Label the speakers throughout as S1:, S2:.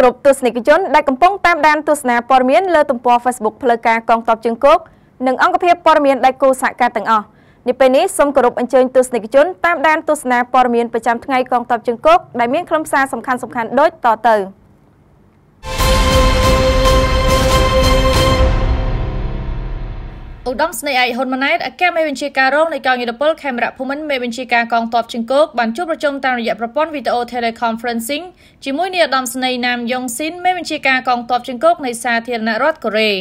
S1: គ្រប់ទស្សនិកជនដែលកំពុងតាមដានទស្សនាព័ត៌មានលើទំព័រ Facebook ផ្លូវការកងទ័ពជើងគោកនិងអង្គភាពព័ត៌មានដៃគូសហការទាំងអស់នេះពេលនេះសូមគោរពអញ្ជើញទស្សនិកជនតាមដានទស្សនាព័ត៌មានប្រចាំថ្ងៃកងទ័ពជើងគោកដែលមានខ្លឹមសារសំខាន់ៗដូចតទៅឧត្តមស្នេហ៍ឯកហ៊ុនម៉ាណែតអគ្គមេបញ្ជាការរងនៃកងយុទ្ធពលខេមរៈភូមិន្ទមេបញ្ជាការកងទ័ពជើងគោកបានជួបប្រជុំតាមរយៈប្រព័ន្ធវីដេអូ Teleconferencing ជាមួយនាយឧត្តមស្នេហ៍ណាមយ៉ុងស៊ីនមេបញ្ជាការកងទ័ពជើងគោកនៃសាធារណរដ្ឋកូរ៉េ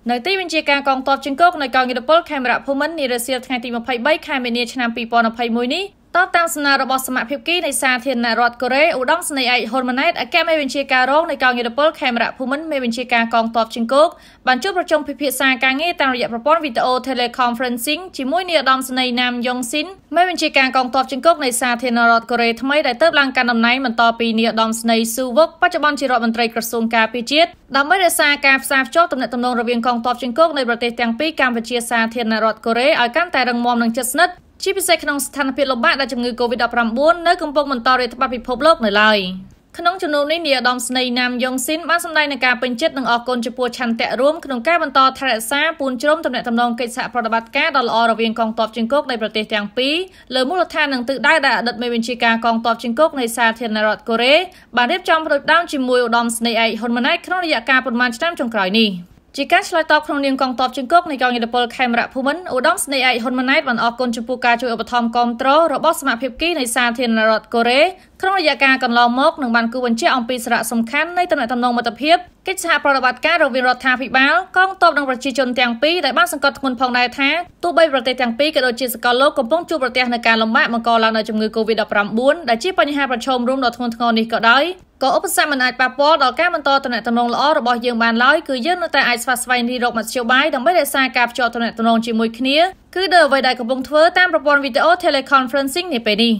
S1: នៅទីបញ្ជាការកងទ័ពជើងគោកនៃកងយុទ្ធពលខេមរៈភូមិន្ទនារសៀលថ្ងៃទី23ខែមីនាឆ្នាំ2021នេះតបតាមសំណើរបស់សមាភិបគីនៃសាធារណរដ្ឋកូរ៉េឧត្តមស្នេហ៍ឯកហ៊ុនម៉ាណែតអគ្គមេបញ្ជាការរងនៃកងយុទ្ធពលខេមរៈភូមិន្ទមេបញ្ជាការកងទ័ពជើងគោកបានជួបប្រជុំពិភាក្សាការងារតាមរយៈប្រព័ន្ធវីដេអូ Teleconferencing ជាមួយនាយឧត្តមស្នេហ៍ណាមយ៉ុងស៊ីនមេបញ្ជាការកងទ័ពជើងគោកនៃសាធារណរដ្ឋកូរ៉េថ្មីដែលទើបឡើងកាន់តំណែងបន្តពីនាយឧត្តមស្នេហ៍ស៊ូវុកបច្ចុប្បន្នជារដ្ឋមន្ត្រីក្រសួងការពារជាតិដើម្បីរក្សាការផ្សារភ្ជាប់ទំនាក់ទំនងរវាងកងទ័ពជើងគោកនៃប្រទេសទាំងពីរកម្ពុជាសាធារណរដ្ឋកូរ៉េឲ្យកាន់តែរឹងមាំនិងជិតស្និទ្ធជាពិសេសក្នុងស្ថានភាពលំបាកដែលជំងឺ COVID-19 នៅកំពុងបន្តរាតត្បាតពិភពលោកនៅឡើយក្នុងជំនួបនេះនាយឧត្តមស្នេហ៍ណាមយ៉ុងស៊ីនបានសម្ដែងនឹងការពេញចិត្តនិងអរគុណចំពោះឆន្ទៈរួមក្នុងការបន្តថែរក្សាពូនជ្រុំទំនាក់ទំនងកិច្ចសហប្រតិបត្តិការដ៏ល្អរវាងកងទ័ពជើងគោកនៃប្រទេសទាំងពីរលើមូលដ្ឋាននិងទិសដៅដែលអតីតមេបញ្ជាការកងទ័ពជើងគោកនៃសាធារណរដ្ឋកូរ៉េបានរៀបចំផ្ដួចផ្ដើមជាមួយឧត្តមស្នេហ៍ឯកហ៊ុនម៉ាណែតក្នុងរយៈកាលប៉ុន្មានឆ្នាំចុងក្រោយនេះជាការឆ្លើយតបក្នុងនាមកងទ័ពជើងគោកនៃកងយុទ្ធពលខេមរៈភូមិន្ទឧត្តមស្នេហ៍ឯកហ៊ុនម៉ាណែតបានអរគុណចំពោះការជួយឧបត្ថម្ភគាំទ្ររបស់សមាភិបគីនៃសាធារណរដ្ឋកូរ៉េក្នុងរយៈកាលកន្លងមកនិងបានគូបញ្ជាក់អំពីសារៈសំខាន់នៃទំនាក់ទំនងមិត្តភាពកិច្ចសហប្រតិបត្តិការរវាងរដ្ឋាភិបាលកងទ័ពនិងប្រជាជនទាំងពីរដែលបានសង្កត់ធ្ងន់ផងដែរថាទោះបីប្រទេសទាំងពីរក៏ដូចជាសកលលោកកំពុងជួបប្រទះនឹងការលំបាកបង្កឡើងដោយជំងឺ COVID-19 ដែលជាបញ្ហាប្រឈមរួមដ៏ធ្ងន់ធ្ងរនេះក៏ដោយក៏ឧបសគ្គមិនអាចប៉ះពាល់ដល់ការបន្តទំនាក់ទំនងល្អរបស់យើងបានឡើយគឺយើងនៅតែអាចស្វាស្វែងរកមធ្យោបាយដើម្បីរក្សាការភ្ជាប់ទំនាក់ទំនងជាមួយគ្នាគឺដោយអ្វីដែលកំពុងធ្វើតាមប្រព័ន្ធវីដេអូ Teleconferencing នាពេលនេះ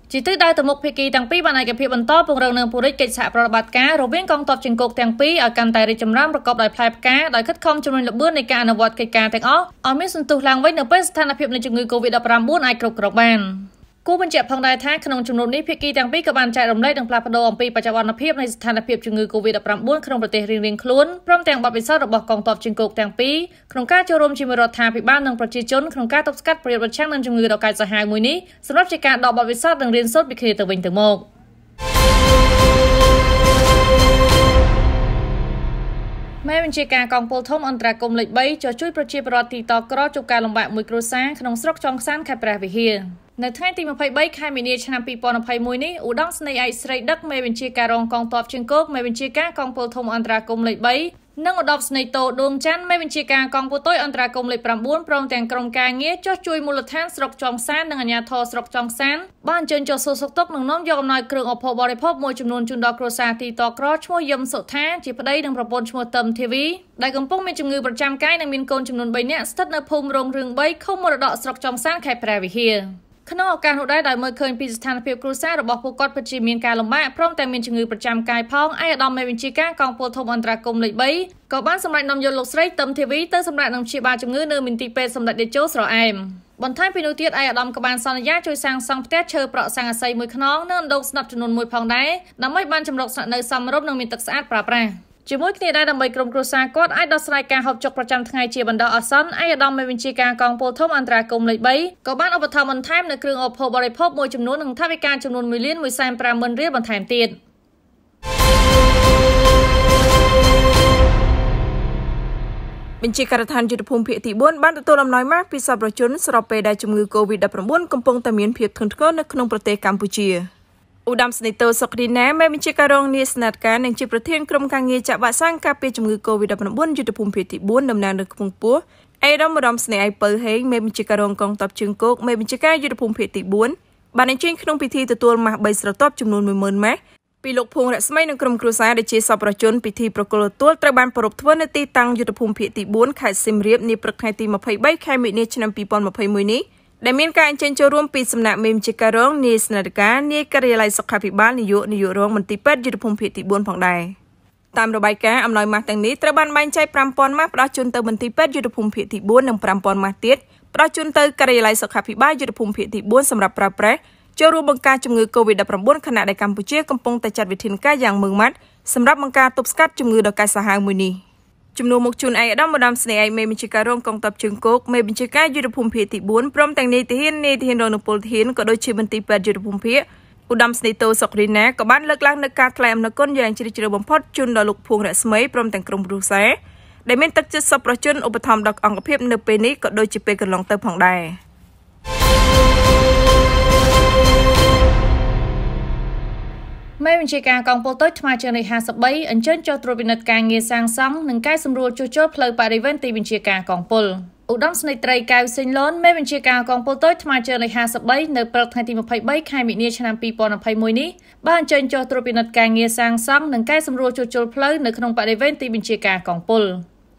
S1: ជាទិសដៅទៅមុខភាគីទាំងពីរបានឯកភាពបន្តពង្រឹងនិងពង្រីកកិច្ចសហប្រតិបត្តិការរវាងកងទ័ពជើងគោកទាំងពីរឲ្យកាន់តែរីកចម្រើនប្រកបដោយផ្លែផ្កាដោយខិតខំជំរុញល្បឿននៃការអនុវត្តកិច្ចការទាំងអស់ឲ្យមានសន្ទុះឡើងវិញនៅពេលស្ថានភាពនៃជំងឺ COVID-19 អាចគ្រប់គ្រងបានគូបញ្ជាក់ផងដែរថាក្នុងជំនួបនេះភាគីទាំងពីរក៏បានចែករំលែកនិងផ្លាស់ប្ដូរអំពីបច្ចុប្បន្នភាពនៃស្ថានភាពជំងឺ COVID-19 ក្នុងប្រទេសរៀងៗខ្លួនព្រមទាំងបទពិសោធន៍របស់កងទ័ពជើងគោកទាំងពីរក្នុងការចូលរួមជាមួយរដ្ឋាភិបាលនិងប្រជាជនក្នុងការទប់ស្កាត់ប្រយុទ្ធប្រឆាំងនឹងជំងឺដ៏កាចសាហាវមួយនេះសម្រាប់ជាការដកបទពិសោធន៍និងរៀនសូត្រពីគ្នាទៅវិញទៅមកមេបញ្ជាការកងពលធំអន្តរាគមន៍លេខ3ជួយប្រជាពលរដ្ឋទីតក្រជួបការលំបាកមួយគ្រួសារក្នុងស្រុកចុងសានខេត្តព្រះវិហារនៅថ្ងៃទី23ខែមីនាឆ្នាំ2021នេះឧត្តមស្នេហ៍ឯកស្រីដឹកមេបញ្ជាការរងកងទ័ពជើងគោកមេបញ្ជាការកងពលធំអន្តរាគមន៍លេខ3និងឧត្តមស្នេហ៍តូដួងច័ន្ទមេបញ្ជាការកងពលទុយអន្តរាគមន៍លេខ9ព្រមទាំងក្រុមការងារចុះជួយមូលដ្ឋានស្រុកចុងសាននិងអាជ្ញាធរស្រុកចុងសានបានអញ្ជើញចុះសួរសុខទុក្ខនិងនាំយកអំណោយគ្រឿងឧបភោគបរិភោគមួយចំនួនជូនដល់គ្រួសារទីតក្រឈ្មោះយឹមសុថាជាប្តីនិងប្រពន្ធឈ្មោះតឹមធីវីដែលកំពុងមានជំងឺប្រចាំកាយនិងមានកូនចំនួន3នាក់ស្ថិតនៅភូមិរងរឿង3ឃុំមរតកស្រុកចុងសានខេត្តព្រះវិហារក្នុងឱកាសនោះដែរដោយមើលឃើញពីស្ថានភាពគ្រួសាររបស់ពួកគាត់ពិតជាមានការលំបាកព្រមទាំងមានជំងឺប្រចាំកាយផងឯកឧត្តមមេបញ្ជាការកងពលធំអន្តរាគមន៍លេខ3ក៏បានសម្រេចនាំយកលោកស្រីតឹមធីវីទៅសម្រាប់នឹងព្យាបាលជំងឺនៅមន្ទីរពេទ្យសម្ដេចតេជោស្រអែមបន្ថែមពីនោះទៀតឯកឧត្តមក៏បានសន្យាជួយសាងសង់ផ្ទះឈើប្រក់ស័ង្កសីមួយខ្នងនិងអណ្ដូងស្នាប់ចំនួន1ផងដែរដើម្បីបានចម្រុកស្នាក់នៅសមរម្យនិងមានទឹកស្អាតប្រើប្រាស់ជាមួយគ្នាដែរដើម្បីក្រុមគ្រួសារគាត់អាចដោះស្រាយការហូបចុកប្រចាំថ្ងៃជាបណ្ដោះអាសន្នឯកឧត្តមមេបញ្ជាការកងពលធំអន្តរាគមន៍លេខ3ក៏បានឧបត្ថម្ភបន្ថែមនៅគ្រឿងឧបភោគបរិភោគមួយចំនួននិងថវិកាចំនួន1,150,000 រៀលបន្ថែមទៀតបញ្ជាការដ្ឋានយុទ្ធភូមិភាគទី4បានទទួលអំណោយមកពីសប្បុរសជនស្របពេលដែលជំងឺ COVID-19 កំពុងតែមានភាពធ្ងន់ធ្ងរនៅក្នុងប្រទេសកម្ពុជាឧត្តមស្នេហ៍តូសុករីណាមេបញ្ជាការរងនាស្នាដការនិងជាប្រធានក្រុមការងារចាក់វ៉ាក់សាំងការពារជំងឺ COVID-19 យុទ្ធភូមិភាគទី4ដំណើរនៅខ្ពង់ខ្ពស់ឯកឧត្តមស្នេហ៍ឯពៅហេងមេបញ្ជាការរងកងទ័ពជើងគោកមេបញ្ជាការយុទ្ធភូមិភាគទី4បានអញ្ជើញក្នុងពិធីទទួលម៉ាស់3ស្រទាប់ចំនួន 10,000 ម៉ាស់ពីលោកភួងរស្មីនិងក្រុមគ្រួសារដែលជាសប្បុរសជនពិធីប្រគល់ទទួលត្រូវបានប្រារព្ធធ្វើនៅទីតាំងយុទ្ធភូមិភាគទី4ខេត្តសៀមរាបនាព្រឹកថ្ងៃទី23ខែមីនាឆ្នាំ2021នេះដែលមានការអញ្ជើញចូលរួមពីសំណាក់មេបញ្ជាការរងនាយស្នាដការនាយការិយាល័យសុខាភិបាលនាយករងមន្ទីរពេទ្យយុទ្ធភូមិភាគទី4ផងដែរតាមរបាយការណ៍អំណោយម៉ាស់ទាំងនេះត្រូវបានបែងចែក 5,000 ម៉ាស់ផ្ដល់ជូនទៅមន្ទីរពេទ្យយុទ្ធភូមិភាគទី4និង 5,000 ម៉ាស់ទៀតផ្ដល់ជូនទៅការិយាល័យសុខាភិបាលយុទ្ធភូមិភាគទី4សម្រាប់ប្រើប្រាស់ចូលរួមបង្ការជំងឺ COVID-19 ខណៈដែលកម្ពុជាកំពុងតែចាត់វិធានការយ៉ាងម៉ឺងម៉ាត់
S2: សម្រាប់បង្ការទប់ស្កាត់ជំងឺដ៏កាចសាហាវមួយនេះជំនួសមកជូនឯកឧត្តមឧត្តមស្នេហ៍ឯកមេបញ្ជាការរងកងទ័ពជើងគោកមេបញ្ជាការយុទ្ធភូមិភាគទី4ព្រមទាំងនាយទាហានរងនពលធានក៏ដូចជាមន្ទីរពេទ្យយុទ្ធភូមិភាគឧត្តមស្នេហ៍តូសុករីណាក៏បានលើកឡើងនូវការថ្លែងអំណរគុណយ៉ាងជ្រាលជ្រៅបំផុតជូនដល់លោកភួងរស្មីព្រមទាំងក្រុមគ្រួសារដែលមានទឹកចិត្តសប្បុរសជនឧបត្ថម្ភដល់អង្គភាពនៅពេលនេះក៏ដូចជាពេលកន្លងទៅផងដែរ
S1: មេបញ្ជាការកងពលតូចថ្មជើងលេខ53អញ្ជើញចុះត្រួតពិនិត្យការងារសាងសង់និងកែសម្រួលជួសជុលផ្លូវបរិវេណទីបញ្ជាការកងពលឧត្តមស្នេហ៍ត្រីកៅសេងលនមេបញ្ជាការកងពលតូចថ្មជើងលេខ53នៅព្រឹកថ្ងៃទី23ខែមិនិនាឆ្នាំ2021នេះបានអញ្ជើញចុះត្រួតពិនិត្យការងារសាងសង់និងកែសម្រួលជួសជុលផ្លូវនៅក្នុងបរិវេណទីបញ្ជាការកងពល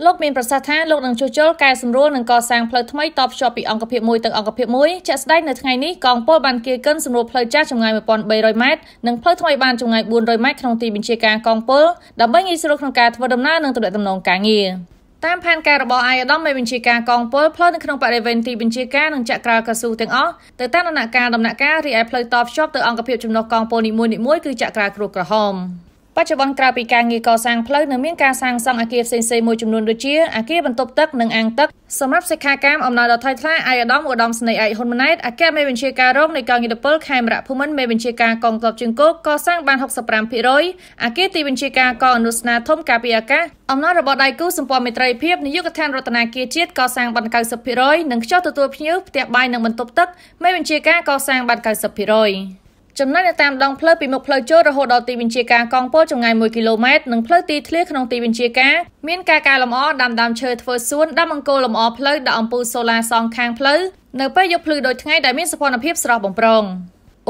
S1: លោកមានប្រសាសន៍ថាលោកនឹងជួសជុលកែសម្រួលនិងកសាងផ្លូវថ្មីតភ្ជាប់ពីអង្គភាព1ទៅអង្គភាព1ជាក់ស្ដែងនៅថ្ងៃនេះកងពលបានគៀកិនសម្រួលផ្លូវចាស់ចម្ងាយ1300ម៉ែត្រនិងផ្លូវថ្មីបានចម្ងាយ400ម៉ែត្រក្នុងទីបញ្ជាការកងពលដើម្បីងាយស្រួលក្នុងការធ្វើដំណើរនិងទំនាក់ទំនងការងារតាមផែនការរបស់ឯកឧត្តមមេបញ្ជាការកងពលផ្លូវនៅក្នុងបរិវេណទីបញ្ជាការនិងចក្រកស៊ូទាំងអស់ទៅតាមដំណាក់កាលរីឯផ្លូវតភ្ជាប់ទៅអង្គភាពចំណុះកងពលនីមួយៗគឺចក្រគ្រូក្រហមបច្ចុប្បន្នក្រៅពីការងារកសាងផ្លូវនៅមានការសាងសង់អគារផ្សេងៗមួយចំនួនដូចជាអគារបន្ទប់ទឹកនិងអាងទឹកសម្រាប់សិក្ខាកាមអំណោយដល់ថ្លៃថ្លាឯកឧត្តមស្នេហ៍ឯកហ៊ុនម៉ាណែតអគ្គមេបញ្ជាការរងនៃកងយុទ្ធពលខេមរៈភូមិន្ទមេបញ្ជាការកងទ័ពជើងគោកកសាងបាន 65% អគារទីបញ្ជាការកងអនុស្នាធំការពារអាកាសអំណោយរបស់ដៃគូសម្ព័ន្ធមេត្រីភាពនាយកដ្ឋានរដ្ឋាភិបាលជាតិកសាងបាន 90% និងខ្ចោះទទួលភ្ញៀវផ្ទះបាយនិងបន្ទប់ទឹកមេបញ្ជាការកសាងបាន 90%ចំណែកនៅតាមដងផ្លូវពីមុខផ្លូវចូលរហូតដល់ទីបញ្ជាការកងពលចម្ងាយ1គីឡូម៉ែត្រនិងផ្លូវទីធ្លាក្នុងទីបញ្ជាការមានការកែលម្អដាំដើមឈើធ្វើសួនដាំអង្គរលម្អផ្លូវដាក់អំពូលសូឡាសងខាងផ្លូវនៅពេលយប់ភ្លឺដូចថ្ងៃដែលមានសោភ័ណភាពស្រស់បំព្រង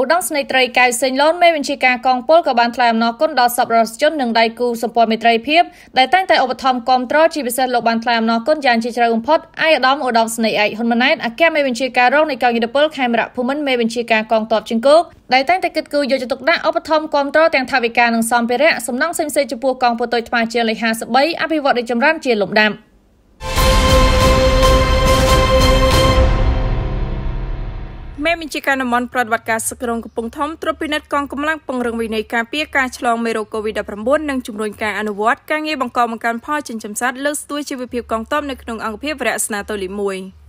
S1: ឧត្តមស្នេហ៍ត្រីកៅសេងលនមេបញ្ជាការកងពលក៏បានថ្លែងអំណរគុណដល់សប្បុរសជននិងដៃគូសម្ព័ន្ធមេត្រីភាពដែលតែងតែឧបត្ថម្ភគាំទ្រជាពិសេសលោកបានថ្លែងអំណរគុណយ៉ាងជ្រាលជ្រៅបំផុតឯកឧត្តមស្នេហ៍ឯកហ៊ុនម៉ាណែតអគ្គមេបញ្ជាការរងនៃកងយុទ្ធពលខេមរៈភូមិន្ទមេបញ្ជាការកងទ័ពជើងគោកដែលតែងតែគិតគូរយកចិត្តទុកដាក់ឧបត្ថម្ភគាំទ្រទាំងថវិកានិងសម្ភារៈសំណង់ផ្សេងៗចំពោះកងពលតូចថ្មជើងលេខ53អភិវឌ្ឍរីកចម្រើនជាលំដាប់
S2: មេបញ្ជាការតំបន់ប្រតិបត្តិការសក្រុងកំពង់ធំត្រួតពិនិត្យកងកម្លាំងពង្រឹងវិន័យការពារការឆ្លងមេរោគ COVID-19 និងជំរុញការអនុវត្តការងារបង្កបង្កើនផលចិញ្ចឹមសត្វលើកស្ទួយជីវភាពកងទ័ពនៅក្នុងអង្គភាពវរៈស្នាតូលី1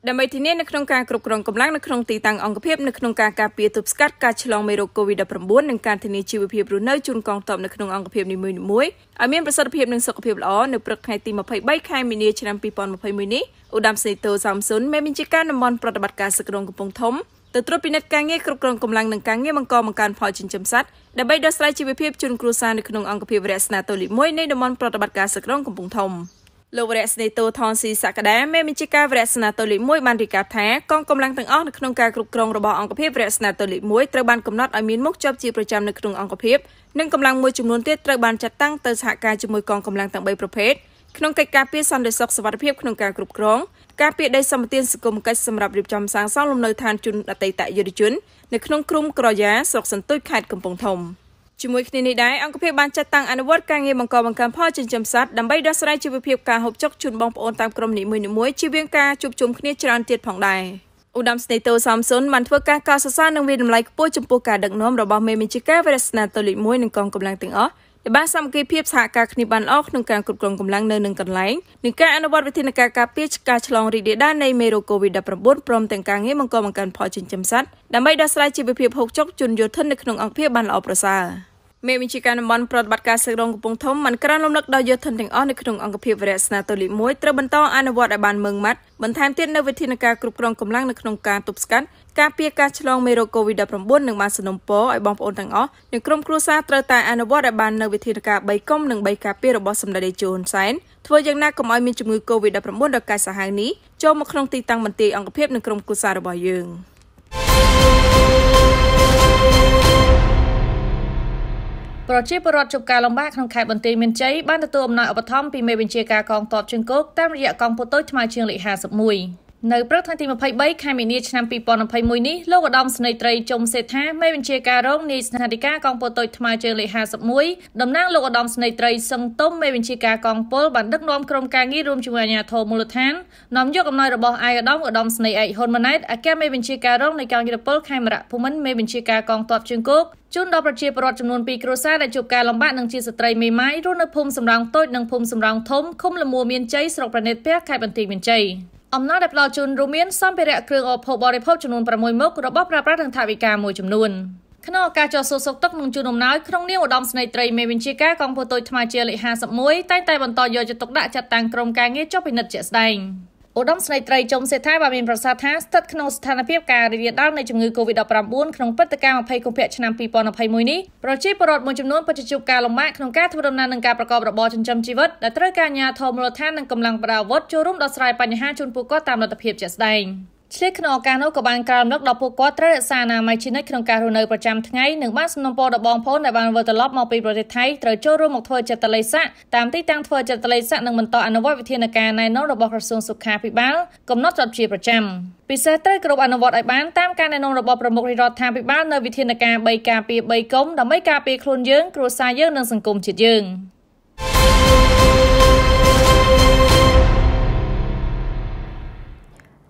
S2: ដើម្បីធានានៅក្នុងការគ្រប់គ្រងកម្លាំងនៅក្នុងទីតាំងអង្គភាពនៅក្នុងការការពារទប់ស្កាត់ការឆ្លងមេរោគ COVID-19 និងការធានាជីវភាពរស់នៅជូនកងទ័ពនៅក្នុងអង្គភាពនីមួយៗឲ្យមានប្រសិទ្ធភាពនិងសុខភាពល្អនៅព្រឹកថ្ងៃទី23ខែមីនាឆ្នាំ2021នេះឧត្តមស្នេហ៍តូសំសុនមេបញ្ជាការតំបន់ប្រតិបត្តិការសក្រុងកំពង់ធំទៅត្រួតពិនិត្យការងារគ្រប់គ្រងកម្លាំងនិងការងារបង្កបង្កើនផលចិញ្ចឹមសត្វដើម្បីដោះស្រាយជីវភាពជនគ្រួសារនៅក្នុងអង្គភាពវរៈស្នាតូលី1នៃតំបន់ប្រតិបត្តិការសក្រុងកំពង់ធំលោកវរៈស្នេហ៍តូថនស៊ីសក្តាមេបញ្ជាការវរៈស្នាតូលី1បានរាយការណ៍ថាកងកម្លាំងទាំងអស់នៅក្នុងការគ្រប់គ្រងរបស់អង្គភាពវរៈស្នាតូលី1ត្រូវបានកំណត់ឲ្យមានមុខជាប់ជាប្រចាំនៅក្នុងអង្គភាពនិងកម្លាំងមួយចំនួនទៀតត្រូវបានចាត់តាំងទៅសហការជាមួយកងកម្លាំងទាំង3ប្រភេទក្នុងកិច្ចការពារសន្តិសុខសុវត្ថិភាពក្នុងការគ្រប់គ្រងការពារដីសម្បត្តិសង្គមកិច្ចសម្រាប់រៀបចំសាងសង់លំនៅឋានជនអតីតយុទ្ធជននៅក្នុងក្រុមក្រយ៉ាស្រុកសន្ទុយខេត្តកំពង់ធំជាមួយគ្នានេះដែរអង្គភាពបានចាត់តាំងអនុវត្តការងារបង្កបង្កើនផលចិញ្ចឹមសត្វដើម្បីដោះស្រាយជីវភាពការហូបចុកជូនបងប្អូនតាមក្រុមនីមួយៗជាវិងការជួបជុំគ្នាច្រើនទៀតផងដែរឧត្តមស្នេហ៍តូសំសុនបានធ្វើការកោតសរសើរនិងវិតម្លៃខ្ពស់ចំពោះការដឹកនាំរបស់មេបញ្ជាការវរៈស្នាតូលី1និងកងកម្លាំងទាំងអស់ដែលបានសាមគ្គីភាពសហការគ្នាបានល្អក្នុងការគ្រប់គ្រងកម្លាំងនៅនឹងកន្លែងនិងការអនុវត្តវិធានការការពារការឆ្លងរីករាលដាលនៃមេរោគ COVID-19 ព្រមទាំងការងារបង្កបង្កើនផលចិញ្ចឹមសត្វដើម្បីដោះស្រាយជីវភាពហូបចុកជនយោធិននៅក្នុងអង្គភាពបានល្អប្រសើរមេបញ្ជាការតំបន់ប្រតិបត្តិការសក្រុងកំពង់ធំបានក្រានរំលឹកដល់យោធិនទាំងអស់នៅក្នុងអង្គភាពវរៈស្នាតូលី1ត្រូវបន្តអនុវត្តឲ្យបានម៉ឺងម៉ាត់បន្ថែមទៀតនៅវិធានការគ្រប់គ្រងកម្លាំងនៅក្នុងការទប់ស្កាត់ការពារការឆ្លងមេរោគ COVID-19 និងបានសនំពរឲ្យបងប្អូនទាំងអស់និងក្រុមគ្រួសារត្រូវតែអនុវត្តឲ្យបាននៅវិធានការ3កុំនិង3ការពាររបស់សម្ដេចតេជោហ៊ុនសែនធ្វើយ៉ាងណាកុំឲ្យមានជំងឺ COVID-19 ដ៏កាចសាហាវនេះចូលមកក្នុងទីតាំងមន្ទីរអង្គភាពនិងក្រុមគ្រួសាររបស់យើង
S1: ប្រជាពលរដ្ឋជួបការលំបាកក្នុងខេត្តបន្ទាយមានជ័យបានទទួលអំណោយឧបត្ថម្ភពីមេបញ្ជាការកងទ័ពជើងគោកតាមរយៈកងពលតូចថ្មជើងលេខ51 នៅព្រឹកថ្ងៃទី23ខែមីនាឆ្នាំ2021នេះលោកឧត្តមស្នេហ៍ត្រីជុំសេដ្ឋាមេបញ្ជាការរងនាយស្ថានតីការកងពលតូចថ្មើរជើងលេខ51តំណាងលោកឧត្តមស្នេហ៍ត្រីសឹងទុំមេបញ្ជាការកងពលបានដឹកនាំក្រុមការងាររួមជាមួយអាជ្ញាធរមូលដ្ឋាននាំយកអំណោយរបស់ឯកឧត្តមស្នេហ៍ឯកហ៊ុនម៉ាណែតអគ្គមេបញ្ជាការរងនៃកងយោធពលខេមរៈភូមិន្ទមេបញ្ជាការកងទ័ពជើងគោកជូនដល់ប្រជាពលរដ្ឋចំនួន2គ្រួសារដែលជួបការលំបាកនិងជាស្ត្រីមេម៉ាយរស់នៅភូមិសំរោងតូចនិងភូមិសំរោងធំឃុំលមួមានជ័យស្រុកប្រណិតផ្ទះខេត្តបន្ទាយមានជ័យអំណោយដែលផ្ដល់ជូនរួមមានសម្ភារៈគ្រឿងឧបភោគបរិភោគចំនួន6មុខរបស់ប្រើប្រាស់និងថវិកាមួយចំនួនក្នុងឱកាសចុះសួរសុខទុក្ខនិងជូនអំណោយក្នុងនាមឧត្តមស្នេហ៍ត្រីមេបញ្ជាការកងពលតូចថ្មើរជើងលេខ51តែងតែបន្តយកចិត្តទុកដាក់ចាត់តាំងក្រុមការងារចុះពិនិត្យជាក់ស្ដែងឧត្តមស្នេហ៍ត្រីជុំសេដ្ឋាបានមានប្រសាសន៍ថាស្ថិតក្នុងស្ថានភាពការរីករាលដាលនៃជំងឺ Covid-19 ក្នុងព្រឹត្តិការណ៍20កុម្ភៈឆ្នាំ2021នេះប្រជាពលរដ្ឋមួយចំនួនពិតជាជួបការលំបាកក្នុងការធ្វើដំណើរនិងការប្រកបរបរចិញ្ចឹមជីវិតដែលត្រូវការអាជ្ញាធរមូលដ្ឋាននិងកម្លាំងប្រដាប់អាវុធចូលរួមដោះស្រាយបញ្ហាជូនពួកគាត់តាមលទ្ធភាពជាក់ស្ដែងឆ្លៀតក្នុងឱកាសនោះក៏បានក្រើនរំលឹកដល់ពួកគាត់ត្រូវរក្សាអនាម័យជានិច្ចក្នុងការរស់នៅប្រចាំថ្ងៃនិងបានសំណូមពរដល់បងប្អូនដែលបានវិលត្រឡប់មកពីប្រទេសថៃត្រូវចូលរួមមកធ្វើចតុលេខតាមទីតាំងធ្វើចតុលេខនិងបន្តអនុវត្តវិធានការណែនាំរបស់ក្រសួងសុខាភិបាលកំណត់ជាប្រចាំពិសេសត្រូវគ្រប់អនុវត្តឲ្យបានតាមការណែនាំរបស់ប្រមុខរាជរដ្ឋាភិបាលនៅវិធានការ3ការពារ3កុំដើម្បីការពារខ្លួនយើងគ្រួសារយើងនិងសង្គមជាតិយើង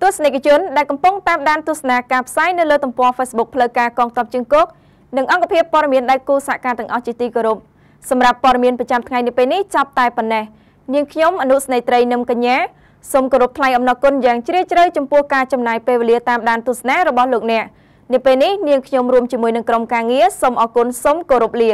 S2: ទស្សនិកជនដែលកំពុងតាមដានទស្សនាការផ្សាយនៅលើទំព័រ Facebook ផ្លូវការកងទ័ពជើងគោកនិងអង្គភាពព័ត៌មានដៃគូសហការទាំងអស់ជាទីគោរពសម្រាប់ព័ត៌មានប្រចាំថ្ងៃនេះពេលនេះចាប់តែប៉ុណ្ណេះនាងខ្ញុំអនុស្នេហ៍ត្រីនឹមកញ្ញាសូមគោរពថ្លែងអំណរគុណយ៉ាងជ្រាលជ្រៅចំពោះការចំណាយពេលវេលាតាមដានទស្សនារបស់លោកអ្នកនាពេលនេះនាងខ្ញុំរួមជាមួយនឹងក្រុមការងារសូមអរគុណសូមគោរពលា